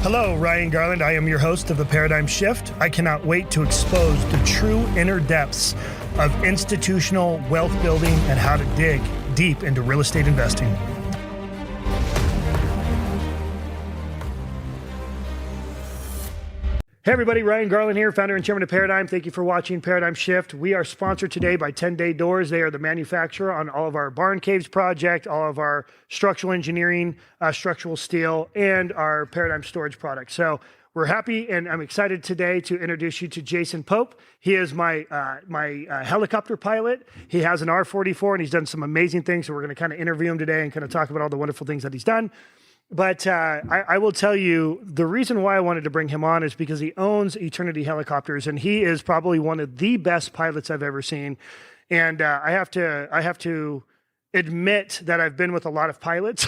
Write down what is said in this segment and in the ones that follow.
Hello, Ryan Garland. I am your host of The Paradigm Shift. I cannot wait to expose the true inner depths of institutional wealth building and how to dig deep into real estate investing. Hey everybody, Ryan Garland here, founder and chairman of Paradigm. Thank you for watching Paradigm Shift. We are sponsored today by 10 Day Doors. They are the manufacturer on all of our barn caves project, all of our structural engineering, structural steel, and our Paradigm storage products. So we're happy and I'm excited today to introduce you to Jason Pope. He is my helicopter pilot. He has an R44 and he's done some amazing things. So we're going to kind of interview him today and kind of talk about all the wonderful things that he's done. But I will tell you, the reason why I wanted to bring him on is because he owns Eternity Helicopters, and he is probably one of the best pilots I've ever seen. And I have to admit that I've been with a lot of pilots,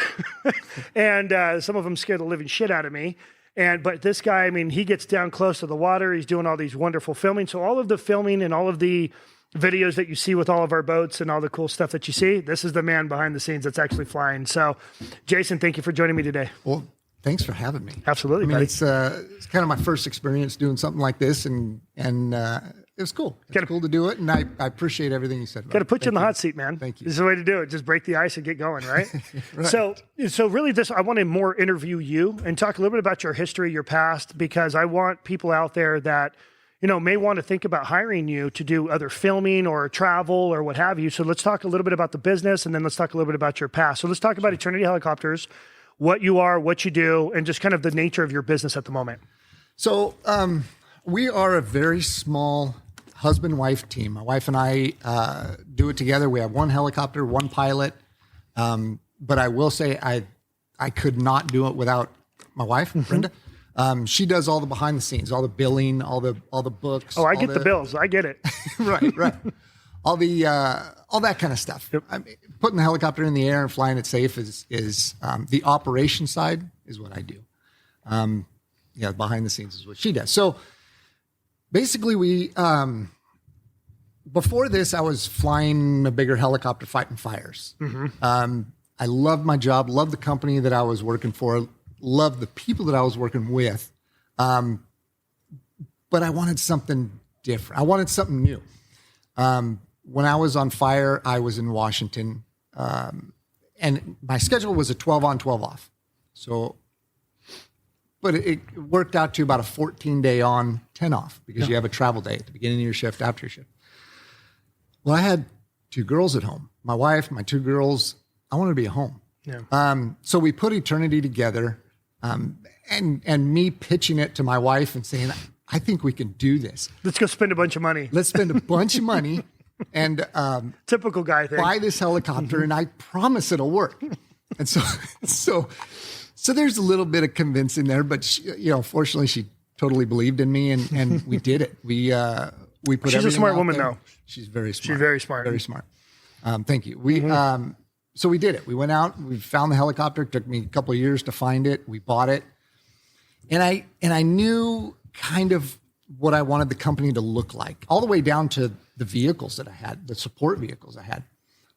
and some of them scare the living shit out of me. But this guy, I mean, he gets down close to the water. He's doing all these wonderful filming. So all of the filming and all of the videos that you see with all of our boats and all the cool stuff that you see, this is the man behind the scenes that's actually flying. So Jason, thank you for joining me today. Well, thanks for having me. Absolutely. I mean, it's kind of my first experience doing something like this, and it was cool. It's cool to do it, and I appreciate everything you said. Got to put you in the hot seat, man. Thank you. This is the way to do it. Just break the ice and get going, right? Right. So really I want to more interview you and talk a little bit about your history, your past, because I want people out there that may want to think about hiring you to do other filming or travel or what have you. So let's talk a little bit about the business, and then let's talk a little bit about your past. So let's talk about Eternity Helicopters, what you are, what you do, and just kind of the nature of your business at the moment. So we are a very small husband-wife team. My wife and I do it together. We have one helicopter, one pilot. But I will say I could not do it without my wife, Brenda. She does all the behind the scenes, all the billing, all the books. Oh, I get the bills. I get it. Right. All that kind of stuff. Yep. I mean, putting the helicopter in the air and flying it safe is the operation side is what I do. Behind the scenes is what she does. So basically we, before this, I was flying a bigger helicopter fighting fires. Mm-hmm. I loved my job, loved the company that I was working for, loved the people that I was working with. But I wanted something different. I wanted something new. When I was on fire, I was in Washington, and my schedule was a 12 on, 12 off. But it worked out to about a 14-day on, 10 off, because you have a travel day at the beginning of your shift, after your shift. Well, I had 2 girls at home. My wife, my 2 girls, I wanted to be at home. Yeah. So we put Eternity together, and me pitching it to my wife and saying, I think we can do this. Let's go spend a bunch of money. Let's spend a bunch of money and typical guy thing. Buy this helicopter, and I promise it'll work. And so there's a little bit of convincing there, but fortunately she totally believed in me, and we did it. We put. She's a smart woman, though. She's very smart. She's very smart. Very smart. Thank you. So we did it. We went out, we found the helicopter. It took me a couple of years to find it. We bought it. And I knew kind of what I wanted the company to look like, all the way down to the vehicles that I had, the support vehicles I had.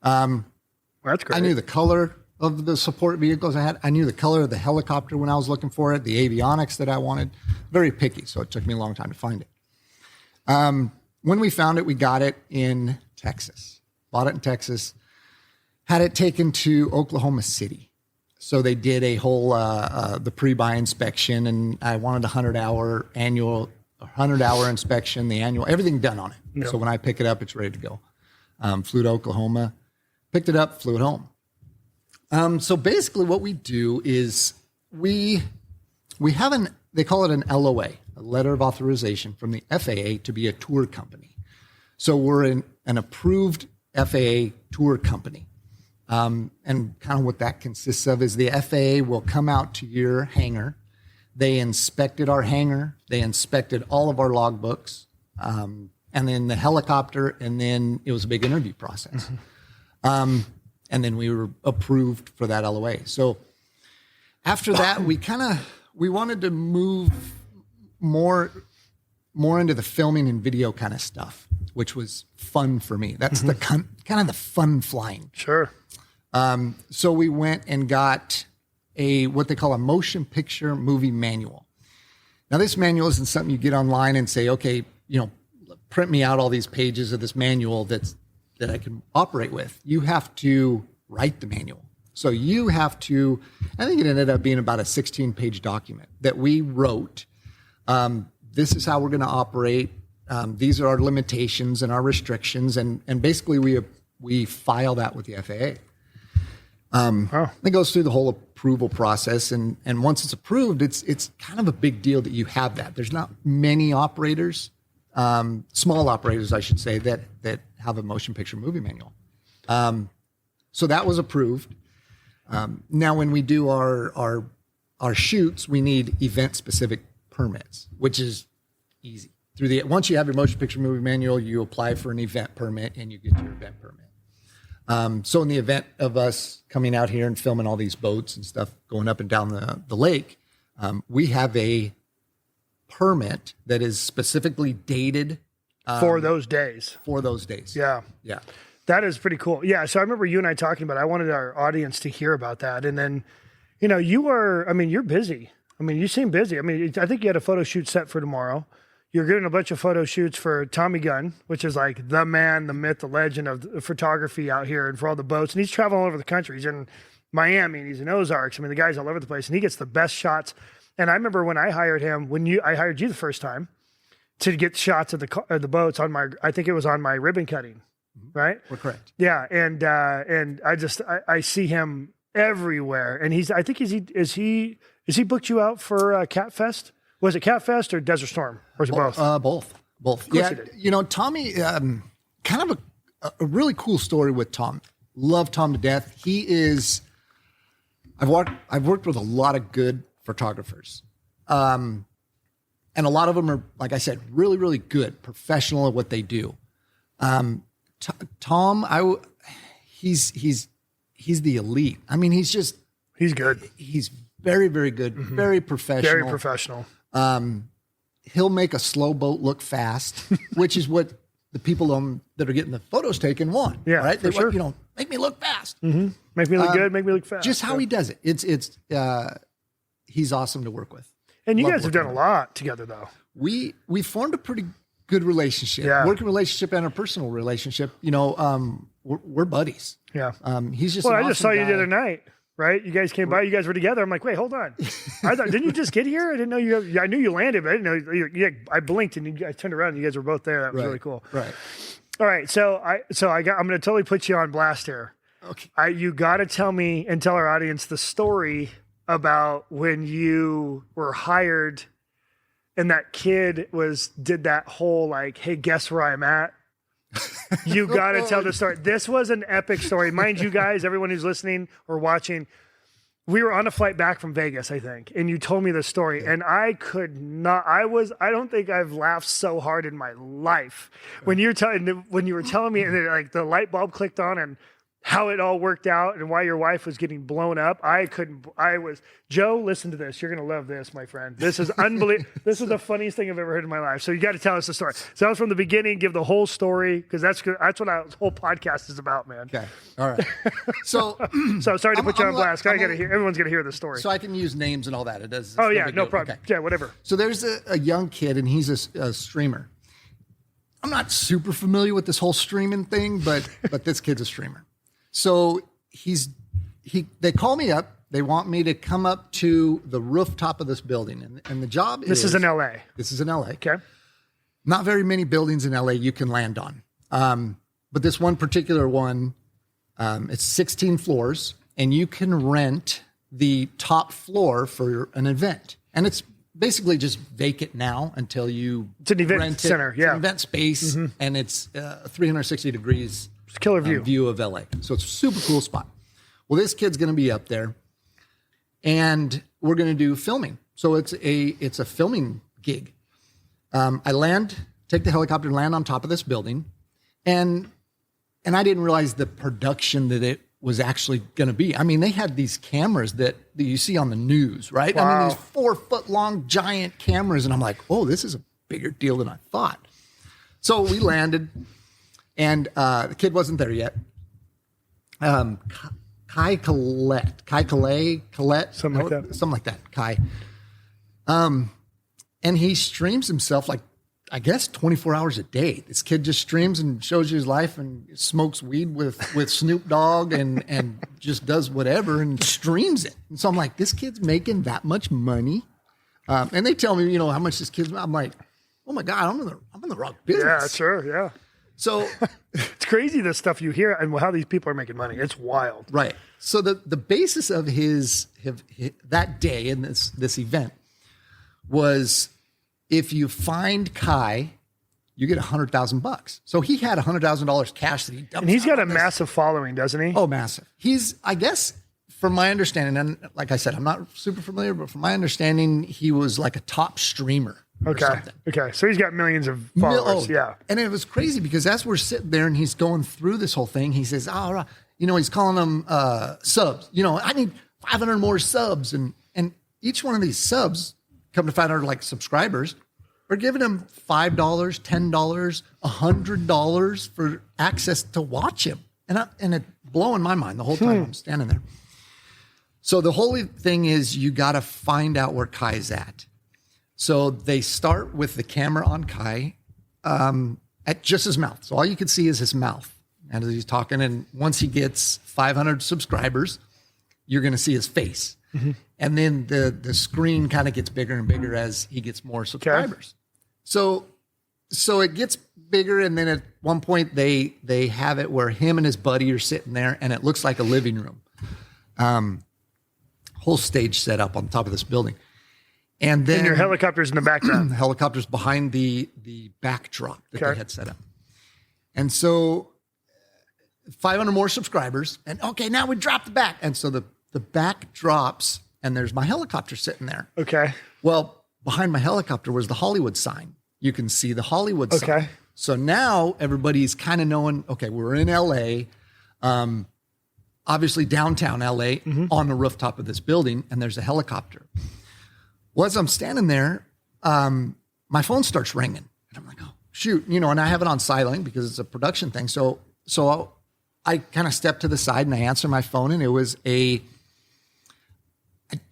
That's great. I knew the color of the support vehicles I had. I knew the color of the helicopter when I was looking for it, the avionics that I wanted. Very picky, so it took me a long time to find it. When we found it, we got it in Texas. Bought it in Texas. Had it taken to Oklahoma City. So they did a whole, the pre-buy inspection, and I wanted a 100-hour inspection, the annual, everything done on it. Yep. So when I pick it up, it's ready to go. Flew to Oklahoma, picked it up, flew it home. So basically what we do is we have they call it an LOA, a letter of authorization from the FAA to be a tour company. So we're an approved FAA tour company. And kind of what that consists of is the FAA will come out to your hangar. They inspected our hangar. They inspected all of our logbooks, and then the helicopter, and then it was a big interview process. And then we were approved for that LOA. So after that, we wanted to move more into the filming and video kind of stuff, which was fun for me. That's the kind of the fun flying. Sure. So we went and got what they call a motion picture movie manual. Now, this manual isn't something you get online and say, okay, print me out all these pages of this manual that I can operate with. You have to write the manual. So you have to, I think it ended up being about a 16-page document that we wrote. This is how we're going to operate. These are our limitations and our restrictions. And basically we file that with the FAA. It goes through the whole approval process. And once it's approved, it's kind of a big deal that you have that. There's not many operators, small operators, I should say, that have a motion picture movie manual. So that was approved. Now, when we do our shoots, we need event-specific permits, which is easy. Once you have your motion picture movie manual, you apply for an event permit and you get your event permit. So in the event of us coming out here and filming all these boats and stuff going up and down the lake, we have a permit that is specifically dated for those days. Yeah. That is pretty cool. Yeah. So I remember you and I talking about it. I wanted our audience to hear about that. And then, you're busy. You seem busy. I think you had a photo shoot set for tomorrow. You're getting a bunch of photo shoots for Tommy Gunn, which is like the man, the myth, the legend of photography out here and for all the boats. And he's traveling all over the country. He's in Miami and he's in Ozarks. The guy's all over the place and he gets the best shots. And I remember when I hired him, I hired you the first time to get shots of the boats I think it was on my ribbon cutting. Right? We're correct. Yeah. And I see him everywhere. And is he booked you out for Cat Fest? Was it Cat Fest or Desert Storm? Or was it both? Both. Yeah. Tommy, kind of a really cool story with Tom. Love Tom to death. He is, I've worked with a lot of good photographers. And a lot of them are, like I said, really, really good, professional at what they do. Tom, he's the elite. He's good. He's very, very good, very professional. Very professional. He'll make a slow boat look fast, which is what the people that are getting the photos taken want. Yeah, right. For sure. Make me look fast. Mm-hmm. Make me look good. Make me look fast. Just how he does it. He's awesome to work with. And you guys have done a lot together, though. We formed a pretty good relationship, working relationship and a personal relationship. We're buddies. Yeah. He's just. Well, I just saw you the other night, right? You guys came by. You guys were together. I'm like, wait, hold on. I thought, didn't you just get here? I didn't know you. I knew you landed, but I didn't know. I blinked and I turned around and you guys were both there. That was really cool. Right. All right. So I'm going to totally put you on blast here. Okay. You got to tell me and tell our audience the story about when you were hired. And that kid did that whole hey, guess where I'm at? You got to tell the story. This was an epic story. Mind you guys, everyone who's listening or watching, we were on a flight back from Vegas, I think. And you told me the story and I could not, I don't think I've laughed so hard in my life when you were telling me and then, the light bulb clicked on and how it all worked out and why your wife was getting blown up. Joe, listen to this. You're going to love this, my friend. This is unbelievable. This is the funniest thing I've ever heard in my life. So you got to tell us the story. So that was from the beginning. Give the whole story because that's what our whole podcast is about, man. Okay. All right. So sorry to put you on blast. Everyone's going to hear the story. So I can use names and all that. It does. Oh yeah, no problem. Okay. Yeah, whatever. So there's a young kid and he's a streamer. I'm not super familiar with this whole streaming thing, but this kid's a streamer. So they call me up. They want me to come up to the rooftop of this building. And the job This is in LA. This is in LA. Okay. Not very many buildings in LA you can land on. But this one particular one, it's 16 floors and you can rent the top floor for an event. And it's basically just vacant now until you It's an event center. It's an event space and it's 360 degrees. It's a killer view of LA. So it's a super cool spot. Well, this kid's going to be up there and we're going to do filming. So it's a filming gig. I take the helicopter and land on top of this building. And I didn't realize the production that it was actually going to be. They had these cameras that you see on the news, right? Wow. These 4-foot long giant cameras. And I'm like, oh, this is a bigger deal than I thought. So we landed. And the kid wasn't there yet. Colette, something like that. Kai. And he streams himself like, I guess 24 hours a day. This kid just streams and shows you his life and smokes weed with Snoop Dogg and just does whatever and streams it. And so I'm like, this kid's making that much money. And they tell me, how much this kid's, I'm like, oh my God, I'm in the wrong business. Yeah, sure. Yeah. So it's crazy the stuff you hear and how these people are making money. It's wild. Right. So the basis of his that day in this event was, if you find Kai, you get $100,000. So he had $100,000 cash that he dumped. And he's got a massive following, doesn't he? Oh, massive. He's, I guess, from my understanding, and like I said, I'm not super familiar, but from my understanding, he was like a top streamer. Okay. Okay. So he's got millions of followers. Yeah. And it was crazy because as we're sitting there and he's going through this whole thing, he says, he's calling them subs. I need 500 more subs. And each one of these subs, come to find out, like subscribers, are giving him $5, $10, $100 for access to watch him. And it blowing my mind the whole time I'm standing there. So the whole thing is, you got to find out where Kai's at. So they start with the camera on Kai at just his mouth. So all you can see is his mouth as he's talking. And once he gets 500 subscribers, you're going to see his face. Mm-hmm. And then the screen kind of gets bigger and bigger as he gets more subscribers. Okay. So it gets bigger. And then at one point they have it where him and his buddy are sitting there and it looks like a living room. Whole stage set up on top of this building. And then your helicopter's in the background. The helicopter's behind the backdrop that they had set up. And so 500 more subscribers. And okay, now we drop the back. And so the back drops and there's my helicopter sitting there. Okay. Well, behind my helicopter was the Hollywood sign. You can see the Hollywood sign. Okay. So now everybody's kind of knowing, okay, we're in LA, obviously downtown LA, on the rooftop of this building, and there's a helicopter. Well, as I'm standing there, my phone starts ringing. And I'm like, oh, shoot. And I have it on silent because it's a production thing. So I kind of step to the side and I answer my phone, and it was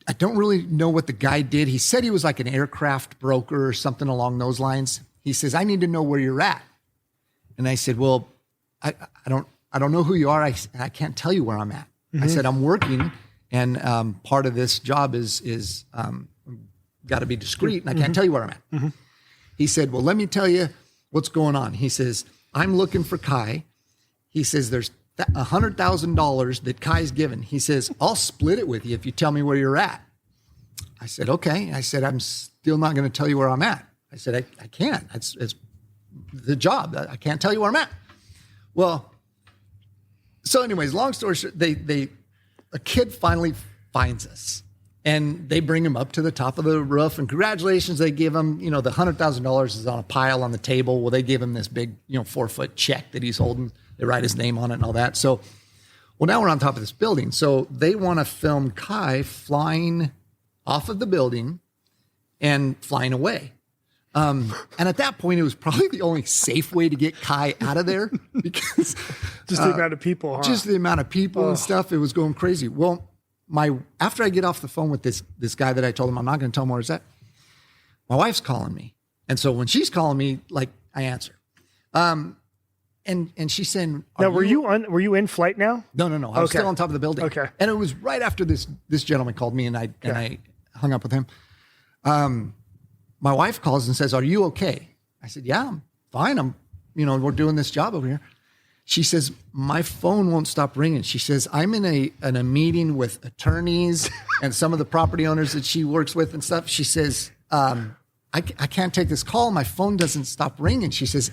I don't really know what the guy did. He said he was like an aircraft broker or something along those lines. He says, I need to know where you're at. And I said, well, I don't know who you are. I can't tell you where I'm at. Mm-hmm. I said, I'm working, and part of this job is got to be discreet, and I can't tell you where I'm at. Mm-hmm. He said, well, let me tell you what's going on. He says, I'm looking for Kai. He says, there's $100,000 that Kai's given. He says, I'll split it with you if you tell me where you're at. I said, okay. I said, I'm still not going to tell you where I'm at. I said, I can't. It's the job. I can't tell you where I'm at. Well, so anyways, long story short, a kid finally finds us. And they bring him up to the top of the roof, and congratulations, they give him, the $100,000 is on a pile on the table. Well, they give him this big, 4-foot check that he's holding. They write his name on it and all that. So, well, now we're on top of this building. So they want to film Kai flying off of the building and flying away. And at that point, it was probably the only safe way to get Kai out of there because just the amount of people, huh? Just the amount of people and stuff. It was going crazy. Well, after I get off the phone with this guy that I told him I'm not going to tell him where it's at, my wife's calling me. And so when she's calling me, like, I answer. And she's saying, now, were you in flight now? No. I was still on top of the building. Okay. And it was right after this gentleman called me and I hung up with him. My wife calls and says, are you okay? I said, yeah, I'm fine. We're doing this job over here. She says, my phone won't stop ringing. She says, I'm in a meeting with attorneys and some of the property owners that she works with and stuff. She says, I can't take this call. My phone doesn't stop ringing. She says,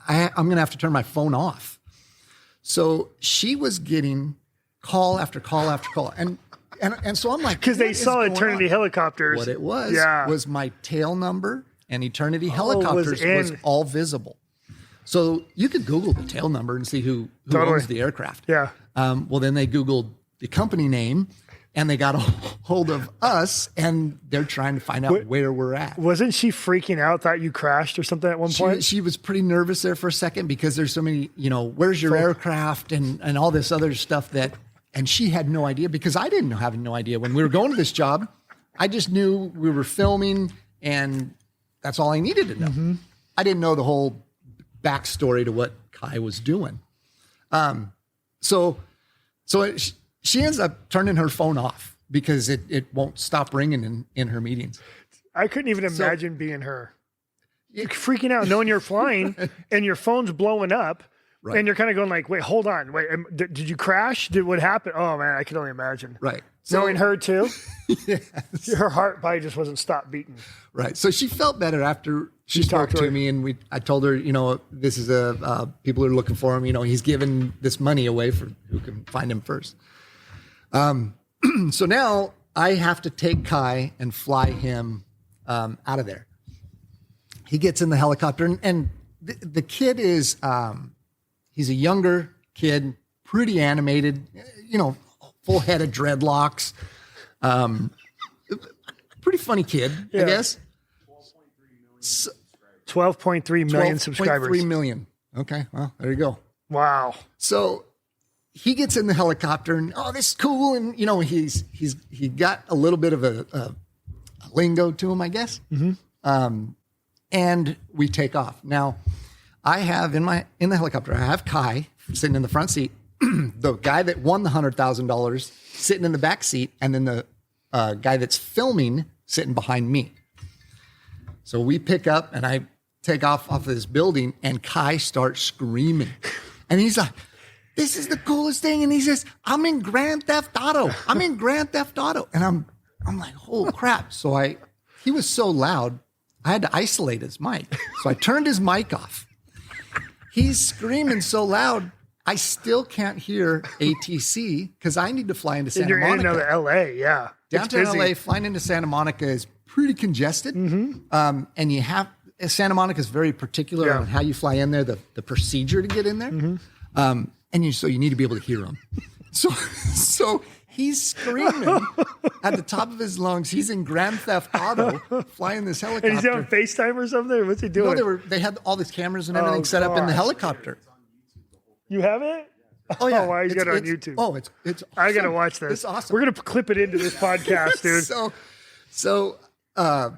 I'm going to have to turn my phone off. So she was getting call after call after call. And so I'm like, because they saw Eternity Helicopters. What it was my tail number, and Eternity Helicopters was all visible. So you could Google the tail number and see who owns the aircraft. Yeah. Well, then they Googled the company name, and they got a hold of us, and they're trying to find out where we're at. Wasn't she freaking out, thought you crashed or something at one point? She was pretty nervous there for a second because there's so many, where's your aircraft and all this other stuff and she had no idea because I didn't have no idea when we were going to this job. I just knew we were filming and that's all I needed to know. I didn't know the whole backstory to what Kai was doing. So she ends up turning her phone off because it won't stop ringing in her meetings. I couldn't even imagine being her. You're freaking out knowing you're flying and your phone's blowing up. Right. And you're kind of going like, wait, hold on. Wait, did you crash? What happened? Oh man, I can only imagine. Right. Knowing her too. Yes. Her heart probably just wasn't stopped beating. Right. So she felt better after she spoke to me, and I told her, this is people are looking for him. He's giving this money away for who can find him first. So now I have to take Kai and fly him out of there. He gets in the helicopter, and the kid is, he's a younger kid, pretty animated, full head of dreadlocks. Pretty funny kid, I guess. 12.3 million subscribers. 12.3 million. Okay, well, there you go. Wow. So he gets in the helicopter and, this is cool. And, he got a little bit of a lingo to him, I guess. And we take off. Now, I have in the helicopter, I have Kai sitting in the front seat, the guy that won the $100,000 sitting in the back seat, and then the guy that's filming sitting behind me. So we pick up and I take off of this building, and Kai starts screaming. And he's like, this is the coolest thing. And he says, I'm in Grand Theft Auto. I'm in Grand Theft Auto. And I'm like, oh crap. So he was so loud, I had to isolate his mic. So I turned his mic off. He's screaming so loud, I still can't hear ATC because I need to fly into Santa Monica. You're in LA, yeah. Downtown LA, flying into Santa Monica is pretty congested. And Santa Monica is very particular on how you fly in there, the procedure to get in there. So you need to be able to hear him. So he's screaming at the top of his lungs. He's in Grand Theft Auto flying this helicopter. And he's on FaceTime or something? What's he doing? No, they had all these cameras and everything set up in the helicopter. You have it? Oh yeah. Why you got it on YouTube? Oh, it's awesome. I got to watch this. It's awesome. We're going to clip it into this podcast, dude. So I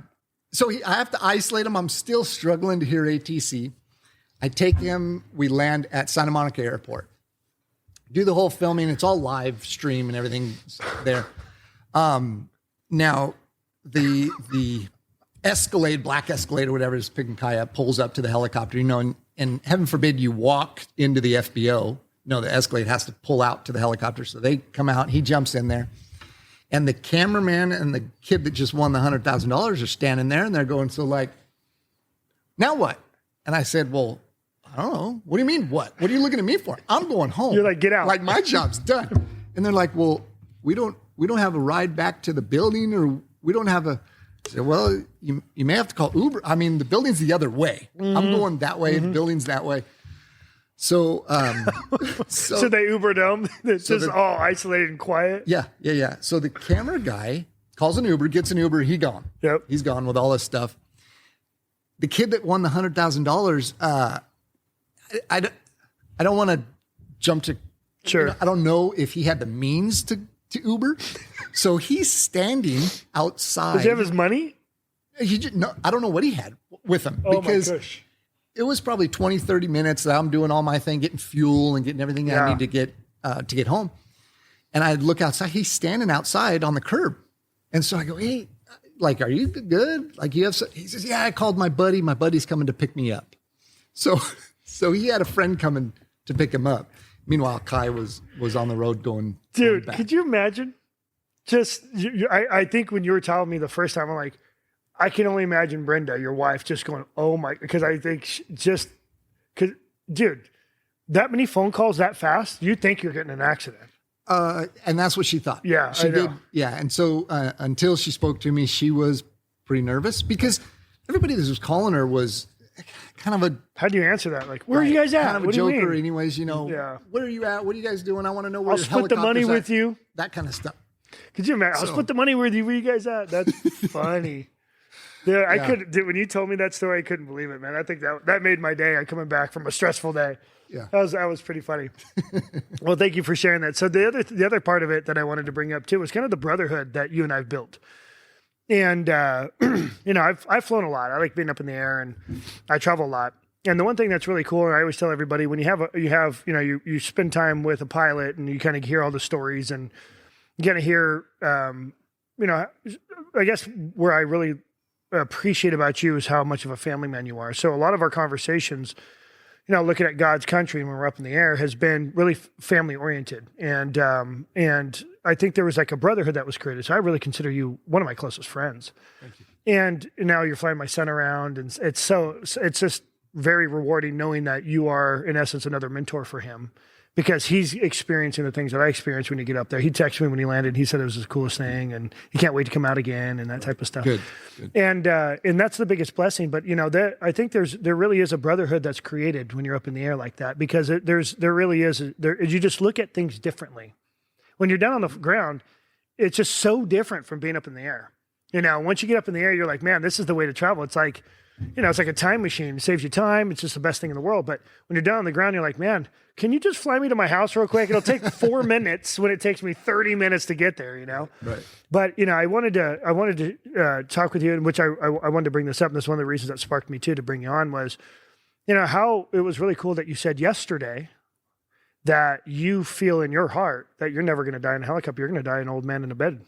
have to isolate him. I'm still struggling to hear ATC. I take him, we land at Santa Monica Airport. Do the whole filming. It's all live stream and everything there. Now the Escalade, black Escalade or whatever is picking Kai up, pulls up to the helicopter, and heaven forbid you walk into the FBO. No, the Escalade has to pull out to the helicopter. So they come out, he jumps in there. And the cameraman and the kid that just won the $100,000 are standing there, and they're going, so like, now what? And I said, well, I don't know. What do you mean what? What are you looking at me for? I'm going home. You're like, get out. Like my job's done. And they're like, well, we don't have a ride back to the building, or we don't have a. I said, well, you may have to call Uber. I mean, the building's the other way. I'm going that way. The building's that way. So, so they Ubered him. It's just all isolated and quiet. Yeah. So the camera guy calls an Uber, gets an Uber. He's gone. Yep. He's gone with all this stuff. The kid that won the $100,000, I don't want to jump to. Sure. I don't know if he had the means to Uber. So he's standing outside. Does he have his money? I don't know what he had with him. Oh because my gosh. It was probably 20, 30 minutes that I'm doing all my thing, getting fuel and getting everything I need to get home. And I look outside. He's standing outside on the curb. And so I go, hey, like, are you good? Like, you have some? He says, yeah, I called my buddy. My buddy's coming to pick me up. So he had a friend coming to pick him up. Meanwhile, Kai was on the road going Dude, back. could you imagine? Just, I think when you were telling me the first time, I'm like, I can only imagine Brenda, your wife, just going, oh my, because I think dude, that many phone calls that fast, you'd think you're getting in an accident. And that's what she thought. Yeah, she I know. did. Yeah. And so until she spoke to me, she was pretty nervous because everybody that was calling her was kind of a. How do you answer that? Like, where are you guys at? Kind of what a do you joker, mean? anyways. Yeah. Where are you at? What are you guys doing? I want to know where I'll your split the money helicopter's with you. That kind of stuff. Could you imagine? I'll split the money with you. Where you guys at? That's funny. Yeah, I couldn't. When you told me that story, I couldn't believe it, man. I think that made my day. I'm coming back from a stressful day. Yeah, that was pretty funny. Well, thank you for sharing that. So the other part of it that I wanted to bring up too was kind of the brotherhood that you and I've built. And, I've flown a lot. I like being up in the air and I travel a lot. And the one thing that's really cool, and I always tell everybody, when you spend time with a pilot and you kind of hear all the stories and you kind of hear, I guess where I really appreciate about you is how much of a family man you are. So a lot of our conversations, looking at God's country when we're up in the air has been really family oriented. And I think there was like a brotherhood that was created. So I really consider you one of my closest friends. Thank you. And now you're flying my son around, and it's just very rewarding knowing that you are in essence another mentor for him, because he's experiencing the things that I experienced when you get up there. He texted me when he landed. He said it was the coolest thing, and he can't wait to come out again and that type of stuff. Good. And that's the biggest blessing. But I think there really is a brotherhood that's created when you're up in the air like that, because there really is. You just look at things differently. When you're down on the ground, it's just so different from being up in the air. Once you get up in the air, you're like, man, this is the way to travel. It's like, it's like a time machine. It saves you time. It's just the best thing in the world. But when you're down on the ground, you're like, man, can you just fly me to my house real quick? It'll take 4 minutes when it takes me 30 minutes to get there, Right. But, I wanted to talk with you, and which I wanted to bring this up. And that's one of the reasons that sparked me too, to bring you on was, how it was really cool that you said yesterday that you feel in your heart that you're never going to die in a helicopter. You're going to die an old man in a bed.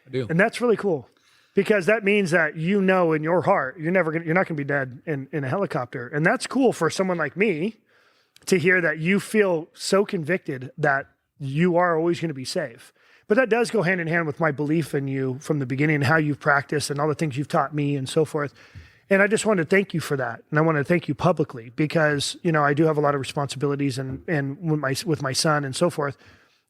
I do. And that's really cool, because that means that in your heart, you're not going to be dead in a helicopter. And that's cool for someone like me to hear that you feel so convicted that you are always going to be safe. But that does go hand in hand with my belief in you from the beginning, and how you've practiced and all the things you've taught me and so forth. And I just wanted to thank you for that. And I want to thank you publicly, because, I do have a lot of responsibilities and with my son and so forth.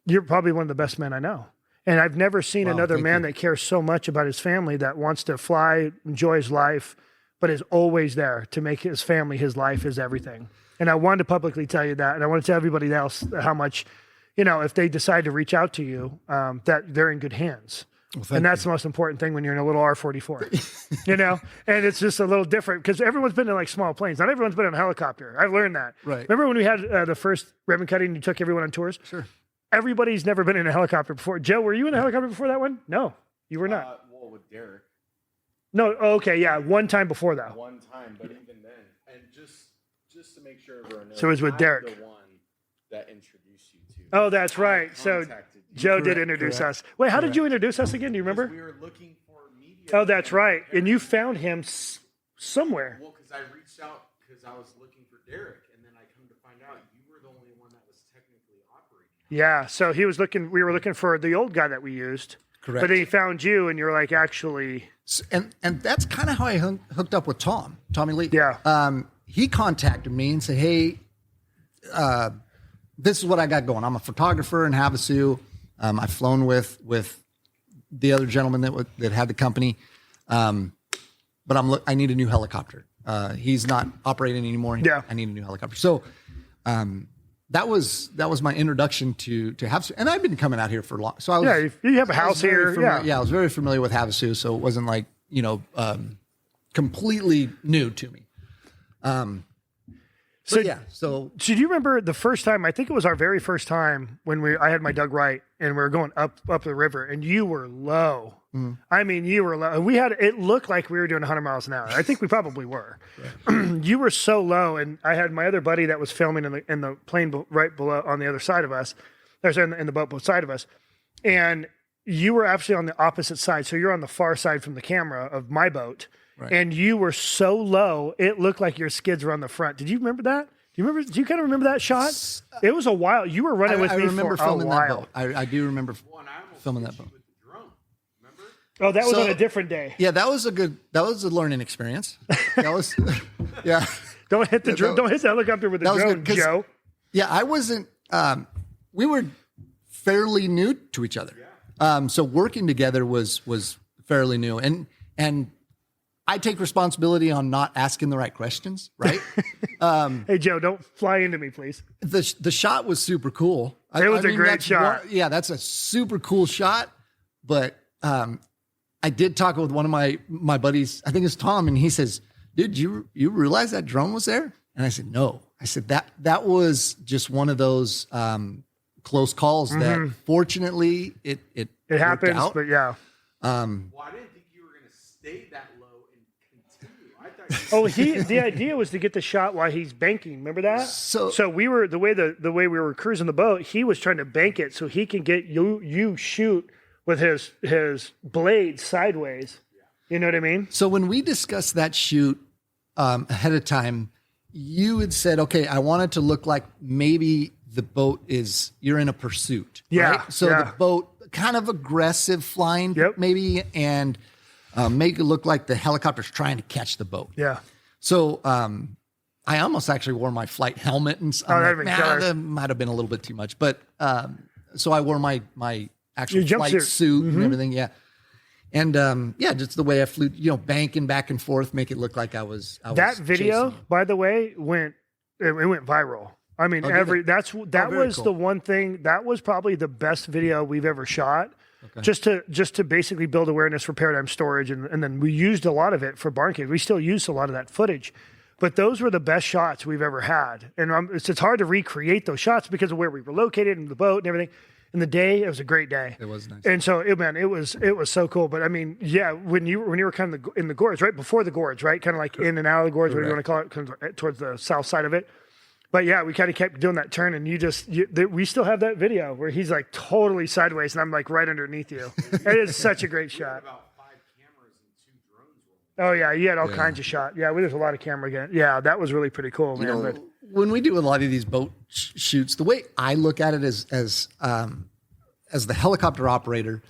You're probably one of the best men I know. And I've never seen another man that cares so much about his family, that wants to fly, enjoy his life, but is always there to make his family, his life, his everything. And I wanted to publicly tell you that. And I want to tell everybody else how much, if they decide to reach out to you, that they're in good hands. Well, and that's the most important thing when you're in a little R-44, and it's just a little different, because everyone's been in like small planes. Not everyone's been in a helicopter. I've learned that. Right. Remember when we had the first ribbon cutting and you took everyone on tours? Sure. Everybody's never been in a helicopter before. Joe, were you in a helicopter before that one? No, you were not. Well, with Derek. No. Okay. Yeah. One time before that. One time, but even then, and just to make sure everyone knows. So it was with Derek. The one that introduced you to. Oh, that's right. So Joe did introduce us. Wait, how did you introduce us again? Do you remember? We were looking for media. Oh, that's right. And you found him somewhere. Well, because I reached out because I was looking for Derek, and then I come to find out you were the only one that was technically operating. Yeah. So we were looking for the old guy that we used. Correct. But then he found you, and you're like, actually. And that's kind of how I hooked up with Tommy Lee. Yeah. He contacted me and said, hey, this is what I got going. I'm a photographer in Havasu. I've flown with the other gentleman that had the company. But I need a new helicopter. He's not operating anymore. Yeah. I need a new helicopter. So, that was my introduction to Havasu, and I've been coming out here for long. So I was, you have a house here. Yeah, I was very familiar with Havasu, so it wasn't like completely new to me. So do you remember the first time? I think it was our very first time when I had my Doug Wright and we were going up the river, and you were low. Mm. I mean, you were low. It looked like we were doing 100 miles an hour. I think we probably were. Right. You were so low, and I had my other buddy that was filming in the plane right below on the other side of us. There's in the boat beside of us, and you were actually on the opposite side. So you're on the far side from the camera of my boat. Right. And you were so low, it looked like your skids were on the front. Did you remember that? Do you kind of remember that shot? It was a while. You were running with me for a while. I do remember filming that boat. With the drone, remember? Oh, that was on a different day. Yeah, that was a learning experience. That was, yeah. Don't hit the helicopter with the drone, Joe. Yeah, I wasn't. We were fairly new to each other. Yeah. So working together was fairly new, and I take responsibility on not asking the right questions, right? Hey, Joe, don't fly into me, please. The shot was super cool. It was a great shot. That's a super cool shot. But I did talk with one of my buddies, I think it's Tom, and he says, dude, you realize that drone was there? And I said, no. I said, that was just one of those close calls that fortunately it happens, out. but yeah. Well, I didn't think you were going stay that low and continue. I thought The idea was to get the shot while he's banking. Remember that? So we were the way we were cruising the boat. He was trying to bank it so he can get you shoot with his blade sideways. You know what I mean? So when we discussed that shoot ahead of time, you had said, okay, I want it to look like maybe the boat you're in a pursuit. Yeah. Right? So the boat kind of aggressive flying maybe, and make it look like the helicopter's trying to catch the boat. Yeah. So I almost actually wore my flight helmet, and that might have been a little bit too much. But so I wore my actual flight suit and everything. Yeah. And just the way I flew, banking back and forth, make it look like I was that video, by the way, went viral. I mean, that was cool. The one thing that was probably the best video we've ever shot. Okay. Just to basically build awareness for Paradigm Storage, and then we used a lot of it for Barn Cave. We still use a lot of that footage, but those were the best shots we've ever had. And it's hard to recreate those shots because of where we were located and the boat and everything. In the day, it was a great day. It was nice. And so, it was so cool. But I mean, yeah, when you were kind of in the gorge, right before the gorge, right, kind of like in and out of the gorge, whatever you want to call it, kind of towards the south side of it. But yeah, we kind of kept doing that turn, and we still have that video where he's like totally sideways, and I'm like right underneath you. It is such a great shot. about 5 cameras and 2 drones. Oh yeah, you had all kinds of shots. Yeah, there's a lot of camera again. Yeah, that was really pretty cool, man. When we do a lot of these boat shoots, the way I look at it as the helicopter operator,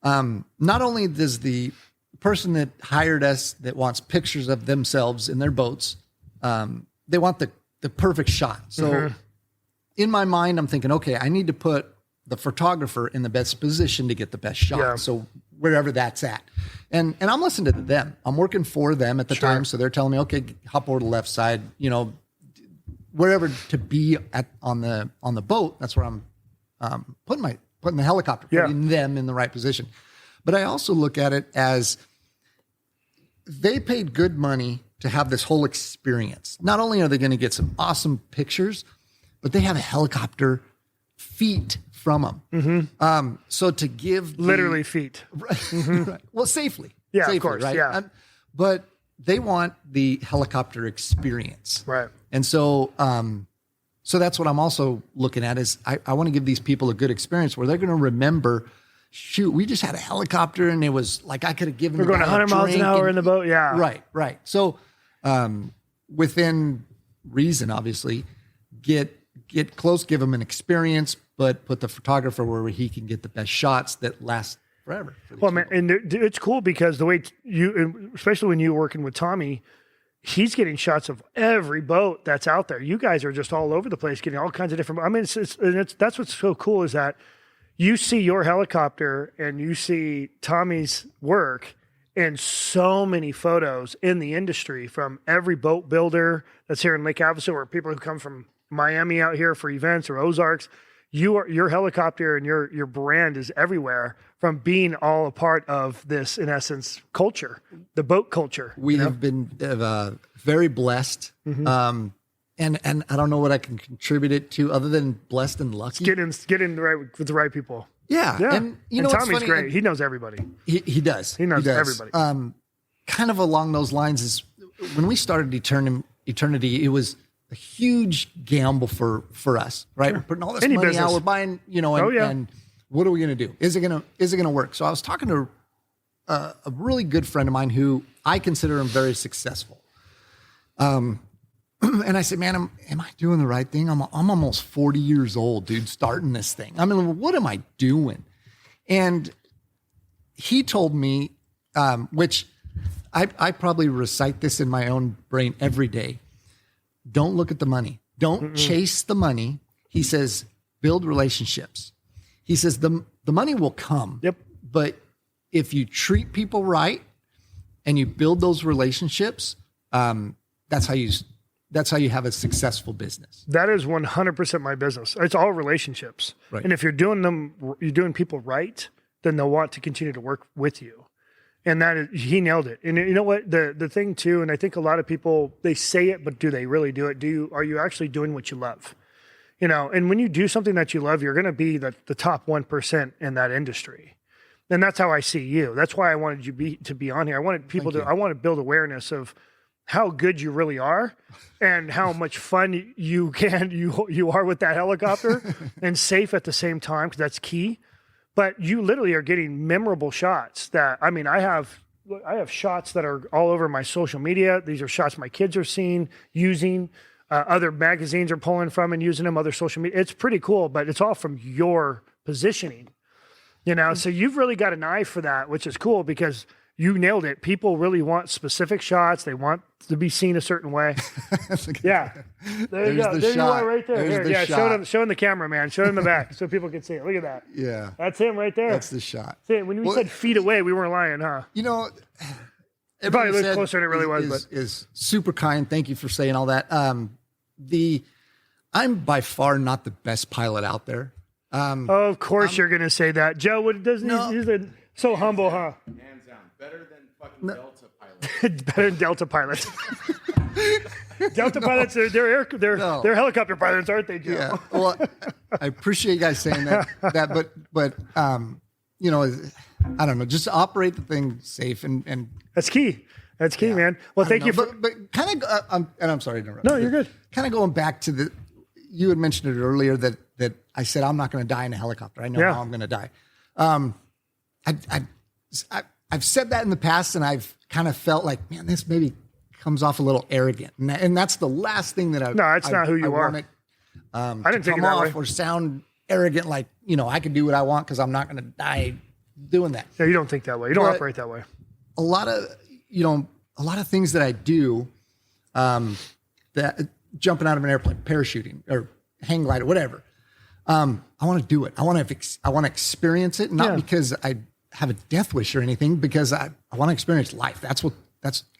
not only does the person that hired us that wants pictures of themselves in their boats, they want the perfect shot. So in my mind, I'm thinking, okay, I need to put the photographer in the best position to get the best shot. Yeah. So wherever that's at. And I'm listening to them. I'm working for them at the time. So they're telling me, okay, hop over to the left side, wherever to be on the boat. That's where I'm putting the helicopter, putting them in the right position. But I also look at it as they paid good money to have this whole experience. Not only are they going to get some awesome pictures, but they have a helicopter feet from them. So to give literally feet, right, well, safely. Yeah, safely, of course. Right? Yeah. But they want the helicopter experience. Right. And so, so that's what I'm also looking at is I want to give these people a good experience where they're going to remember, shoot, we just had a helicopter and it was like I could have given. We're going 100 miles an hour in the boat. Yeah. Right. So within reason, obviously, get close, give them an experience, but put the photographer where he can get the best shots that last forever. Well, man, and it's cool because the way especially when you're working with Tommy, he's getting shots of every boat that's out there. You guys are just all over the place, getting all kinds of different. I mean, that's what's so cool is that you see your helicopter and you see Tommy's work in so many photos in the industry from every boat builder that's here in Lake Havasu, or people who come from Miami out here for events or Ozarks. Your helicopter and your brand is everywhere from being all a part of this, in essence, culture, the boat culture. We have been very blessed. And I don't know what I can contribute it to other than blessed and lucky. Get in with the right people. Yeah. And Tommy's great. He knows everybody. He does. He knows everybody. Kind of along those lines is when we started Eternity, it was a huge gamble for us, right? We're putting all this money out, we're buying, and what are we going to do? Is it going to work? So I was talking to a really good friend of mine who I consider him very successful. And I said, man, am I doing the right thing? I'm almost 40 years old, dude, starting this thing. I mean, what am I doing? And he told me, which I probably recite this in my own brain every day. Don't look at the money. Don't chase the money. He says, build relationships. He says the money will come. Yep. But if you treat people right and you build those relationships, that's how you have a successful business. That is 100% my business. It's all relationships. Right. And if you're doing people right, then they'll want to continue to work with you. And he nailed it. And you know what? The thing too, and I think a lot of people, they say it, but do they really do it? Are you actually doing what you love? And when you do something that you love, you're going to be the top 1% in that industry. And that's how I see you. That's why I wanted you to be on here. I wanted people I want to build awareness of how good you really are and how much fun you are with that helicopter and safe at the same time, because that's key. But you literally are getting memorable shots that, I mean, I have shots that are all over my social media. These are shots my kids are seeing, using, other magazines are pulling from and using them, other social media. It's pretty cool, but it's all from your positioning, you know? So you've really got an eye for that, which is cool because you nailed it. People really want specific shots. They want to be seen a certain way. Yeah. There you go. There you are right there. Here, yeah, showing the camera, man. Show him the back so people can see it. Look at that. Yeah. That's him right there. That's the shot. See, when we said feet away, we weren't lying, huh? You know, it probably looked closer than it really was. Is super kind. Thank you for saying all that. I'm by far not the best pilot out there. Of course you're going to say that. Joe, what doesn't he's so humble, huh? Hands down. Better than fucking Delta pilots. Better than Delta pilots. Delta pilots, they're helicopter pilots, aren't they, Joe? Yeah. Well, I appreciate you guys saying that. But you know, I don't know, just operate the thing safe and that's key. That's key, man. Well, thank you. But kind of, and I'm sorry to interrupt. No, you're good. Kind of going back to you had mentioned it earlier that I said I'm not going to die in a helicopter. I know how I'm going to die. I've said that in the past, and I've kind of felt like, man, this maybe comes off a little arrogant, and that's the last thing that I. No, that's not who you are. I didn't take it that way. Or sound arrogant, like I can do what I want because I'm not going to die doing that. No, you don't think that way. You don't operate that way. A lot of things that I do, that jumping out of an airplane, parachuting, or hang glide, or whatever. I want to do it. I want to experience it, not because I have a death wish or anything, because I want to experience life. That's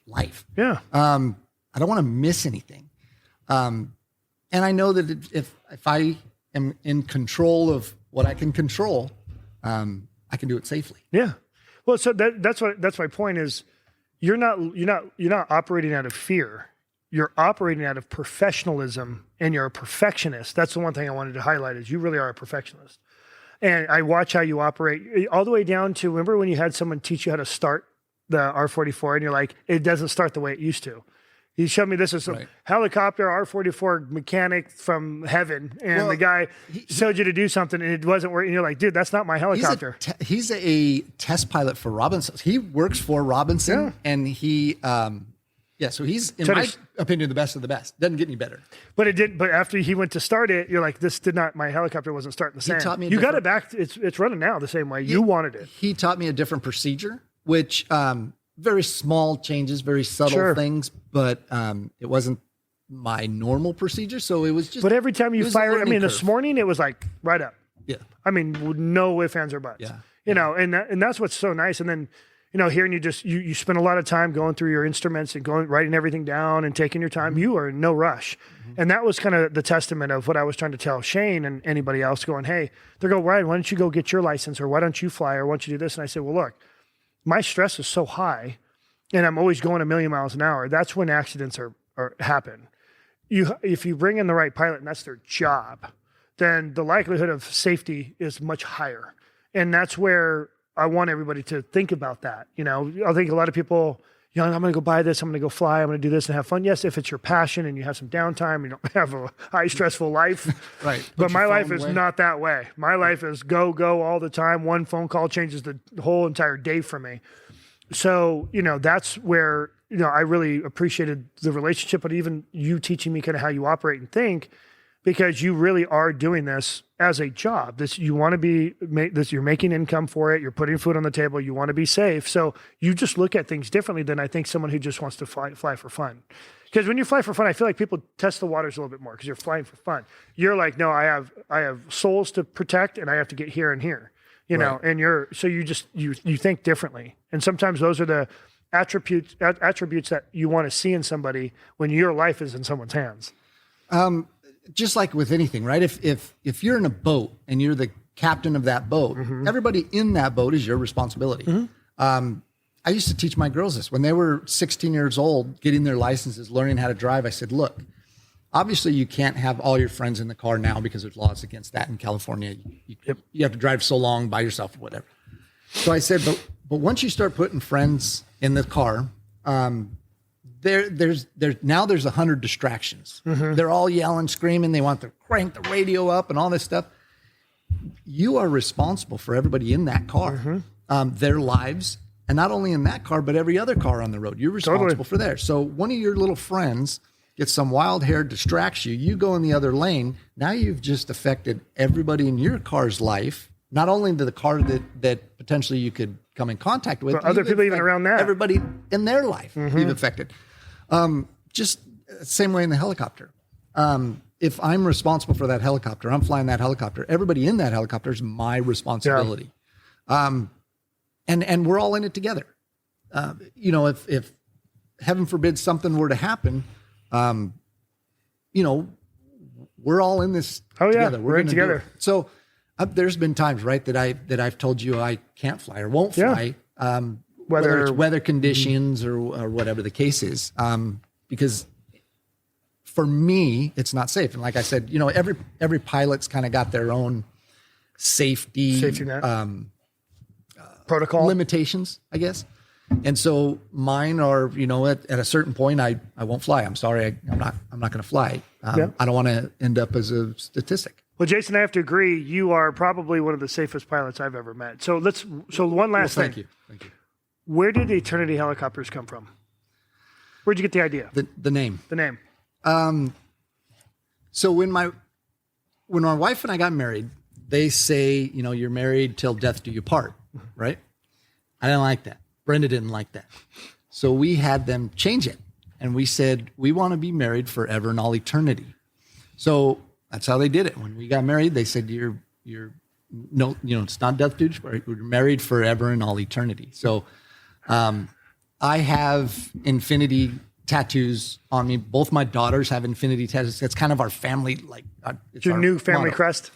life. Yeah. I don't want to miss anything. And I know that if I am in control of what I can control, I can do it safely. Yeah. Well, so that's my point is you're not operating out of fear. You're operating out of professionalism, and you're a perfectionist. That's the one thing I wanted to highlight is you really are a perfectionist. And I watch how you operate all the way down to, remember when you had someone teach you how to start the R44 and you're like, it doesn't start the way it used to. He showed me this as a helicopter R44 mechanic from heaven. And the guy showed you to do something and it wasn't working. And you're like, dude, that's not my helicopter. He's a test pilot for Robinson. He works for Robinson and he, so he's, in my opinion, the best of the best. Doesn't get any better. But it did. But after he went to start it, you're like, my helicopter wasn't starting the same. He taught me you got it back. It's running now the same way. You wanted it. He taught me a different procedure, which, very small changes, very subtle things, but it wasn't my normal procedure. So it was just. But every time you fire it, this morning it was like right up. Yeah. No ifs, ands, or buts. Yeah. And that's what's so nice. And then, hearing you spend a lot of time going through your instruments and writing everything down and taking your time. You are in no rush. And that was kind of the testament of what I was trying to tell Shane and anybody else going, hey, they go, Ryan, why don't you go get your license, or why don't you fly, or why don't you do this? And I said, well, look, my stress is so high and I'm always going a million miles an hour. That's when accidents happen. If you bring in the right pilot and that's their job, then the likelihood of safety is much higher. And that's where I want everybody to think about that. I think a lot of people, I'm going to go buy this, I'm going to go fly, I'm going to do this and have fun. Yes, if it's your passion and you have some downtime, you don't have a high stressful life. Right. But my life is not that way. My life is go all the time. One phone call changes the whole entire day for me. So, that's where, I really appreciated the relationship, but even you teaching me kind of how you operate and think, because you really are doing this as a job. You want to you're making income for it. You're putting food on the table. You want to be safe. So you just look at things differently than I think someone who just wants to fly for fun. Because when you fly for fun, I feel like people test the waters a little bit more because you're flying for fun. You're like, no, I have souls to protect and I have to get here and here, and you think differently. And sometimes those are the attributes that you want to see in somebody when your life is in someone's hands. Just like with anything, right? If you're in a boat and you're the captain of that boat, everybody in that boat is your responsibility. I used to teach my girls this when they were 16 years old, getting their licenses, learning how to drive. I said, look, obviously you can't have all your friends in the car now because there's laws against that in California. You have to drive so long by yourself or whatever. So I said, but once you start putting friends in the car, there's 100 distractions. They're all yelling, screaming. They want to crank the radio up and all this stuff. You are responsible for everybody in that car, their lives, and not only in that car, but every other car on the road. You're responsible for theirs. So one of your little friends gets some wild hair, distracts you. You go in the other lane. Now you've just affected everybody in your car's life. Not only the car that potentially you could come in contact with, but other people even around that. Everybody in their life you've affected. Just same way in the helicopter. If I'm responsible for that helicopter, I'm flying that helicopter. Everybody in that helicopter is my responsibility. And we're all in it together. If heaven forbid something were to happen, we're all in this together. We're in together. So there's been times, right, that I've told you I can't fly or won't fly, whether it's weather conditions or whatever the case is, because for me it's not safe. And like I said, every pilot's kind of got their own safety net. Protocol limitations, I guess. And so mine are, at a certain point, I won't fly. I'm sorry, I'm not going to fly. I don't want to end up as a statistic. Well, Jason, I have to agree. You are probably one of the safest pilots I've ever met. So one last thing. Thank you. Where did Eternity Helicopters come from? Where'd you get the idea? The name. The name. So when my wife and I got married, they say, you're married till death do you part, right? I didn't like that. Brenda didn't like that. So we had them change it. And we said, we want to be married forever and all eternity. So that's how they did it. When we got married, they said, it's not death do you part. We're married forever and all eternity. So I have infinity tattoos on me. Both my daughters have infinity tattoos. It's kind of our family, it's your new family motto. crest.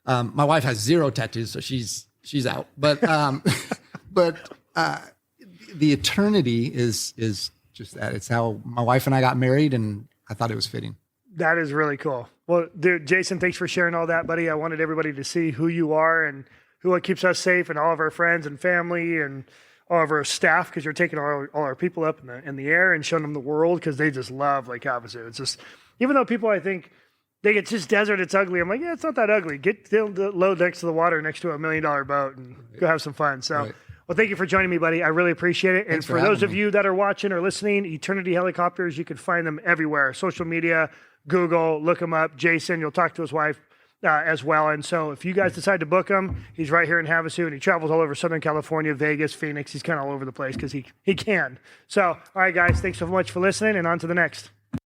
My wife has 0 tattoos, so she's out. But the eternity is just that. It's how my wife and I got married, and I thought it was fitting. That is really cool. Well, dude, Jason, thanks for sharing all that, buddy. I wanted everybody to see who you are and what keeps us safe, and all of our friends and family and all of our staff, because you're taking all our people up in the air and showing them the world, because they just love Lake Havasu. It's just, even though people, I think, it's just desert, it's ugly. I'm like, yeah, it's not that ugly. Get the load next to the water, next to $1 million boat, and go have some fun. So, Well, thank you for joining me, buddy. I really appreciate it. Thanks and for those of you that are watching or listening, Eternity Helicopters, you can find them everywhere. Social media, Google, look them up. Jason, you'll talk to his wife as well. And so if you guys decide to book him, he's right here in Havasu, and he travels all over Southern California, Vegas, Phoenix. He's kind of all over the place because he can. So, all right, guys, thanks so much for listening, and on to the next.